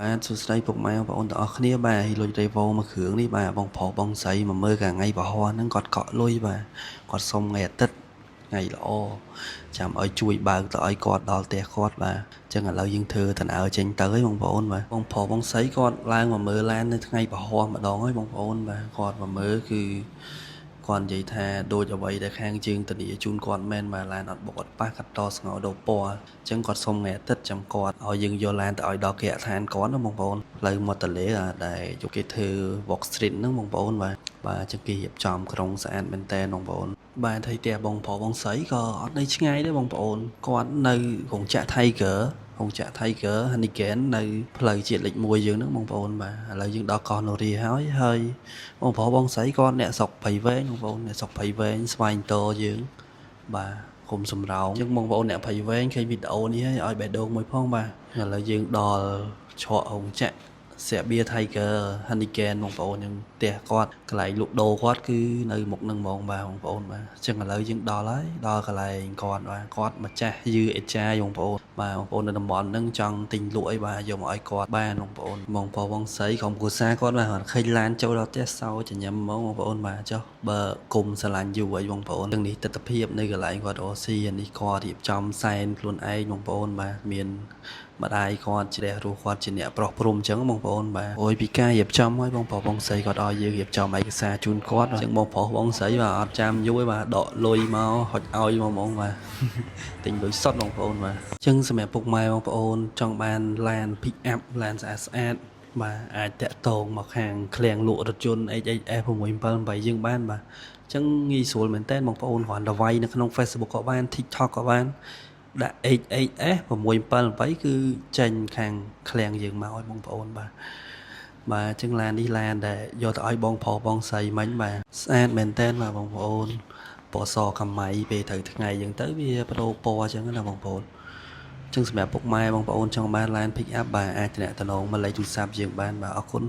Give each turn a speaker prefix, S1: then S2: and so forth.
S1: បាទសួស្តីពុកម៉ែបងប្អូនទាំងអស់គ្នាបាទលុយរេវ៉ូមួយគ្រឿងនេះបាទបងប្រុសបងស្រីមកមើលកាលថ្ងៃប្រហោះហ្នឹងគាត់កក់លុយបាទគាត់សុំថ្ងៃអាទិត្យថ្ងៃល្អចាំឲ្យជួយបើកទៅឲ្យគាត់ដល់ផ្ទះគាត់បាទអញ្ចឹងឥឡូវយើងធ្វើដំណើរចេញទៅហើយបងប្អូនបាទបងប្រុសបងស្រីគាត់ឡើងមកមើលឡាននៅថ្ងៃប្រហោះម្ដងហើយបងប្អូនបាទគាត់មកមើលគឺគាត់និយាយថាដូចអ្វីដែលខាងជើងធានាជូនគាត់មែនបាទឡានអត់បុកអត់ប៉ះកាត់តស្ងោដោពណ៌អញ្ចឹងគាត់សុំថ្ងៃអាទិត្យចាំគាត់ឲ្យយើងយកឡានទៅឲ្យដល់គេហដ្ឋានគាត់ណាបងប្អូនផ្លូវមាត់ទន្លេដែលយកគេធ្វើ Walk Street ហ្នឹងបងប្អូនបាទអញ្ចឹងគេរៀបចំក្រុងស្អាតមែនតើបងប្អូនបាទហើយផ្ទះបងប្រុសបងស្រីក៏អត់នៅឆ្ងាយដែរបងប្អូនគាត់នៅរោងចក្រ Tiger រោងចក្រ Tiger Haniken នៅផ្លូវជាតិលេខ1យើងហ្នឹងបងប្អូនបាទឥឡូវយើងដល់កោះនរាហើយបងប្រុសបងស្រីគាត់អ្នកស្រុកព្រៃវែងបងប្អូនអ្នកស្រុកព្រៃវែងស្វែងតយើងបាទគុំសំរោងអញ្ចឹងបងប្អូនអ្នកព្រៃវែងឃើញវីដេអូនេះហើយឲ្យបេះដូងមួយផងបាទឥឡូវយើងដល់ឆករោងចក្រសាបៀ Tiger Haniken បងប្អូនយើងផ្ទះគាត់កន្លែងលក់ដូរគាត់គឺនៅមុខនឹងហ្មងបាទបងប្អូនបាទអញ្ចឹងឥឡូវយើងដល់ហើយដល់កន្លែងគាត់បាទគាត់ម្ចាស់យឺអេចាបងប្អូនបាទបងប្អូននៅតំបន់ហ្នឹងចង់ទិញលក់អីបាទយកមកឲ្យគាត់បានបងប្អូនបងប្អូនបងស្រីក្រុមគ្រួសារគាត់បាទឃើញឡានចូលដល់ផ្ទះសោចញញឹមហ្មងបងប្អូនបាទចុះបើគុំស្រឡាញ់យូរអីបងប្អូនទាំងនេះទស្សនភាពនៅកន្លែងគាត់រស់ស៊ីនេះគាត់រៀបចំសែនខ្លួនឯងបងប្អូនបាទមានម្ដាយគាត់ជ្រះរស់គាត់ជាអ្នកប្រុសព្រំអញ្ចឹងបងប្អូនបាទអូយពីការរៀបចំហើយបងប្រុសបងស្រីគាត់ឲ្យយើងរៀបចំឯកសារជូនគាត់អញ្ចឹងបងប្រុសបងស្រីបាទអត់ចាំយូរទេបាទដកលុយមកហុចឲ្យហ្មងបាទទិញលុយសុទ្ធបងប្អូនបាទអញ្ចឹងសម្រាប់ពុកម៉ែបងប្អូនចង់បានឡាន pick up ឡានស្អាតស្អាតបាទអាចតាក់ទងមកខាងឃ្លាំងលក់រថយន្ត HHS 678យើងបានបាទអញ្ចឹងងាយស្រួលមែនតើបងប្អូនគ្រាន់តែវាយនៅក្នុង Facebook ក៏បាន TikTok ក៏បានដាក់ HHS 678គឺចេញខាងឃ្លាំងយើងមកឲ្យបងប្អូនបាទអញ្ចឹងឡាននេះឡានដែលយកទៅឲ្យបងប្រុសបងស្រីមិញបាទស្អាតមែនតើបាទបងប្អូនពណ៌សកម្មៃពេលត្រូវថ្ងៃអញ្ចឹងទៅវាប្រូពណ៌អញ្ចឹងណាបងប្អូនអញ្ចឹងសម្រាប់ពុកម៉ែបងប្អូនចង់បានឡាន pick up បាទអាចទំនាក់ទំនងមកលេខទូរស័ព្ទយើងបានបាទអរគុណ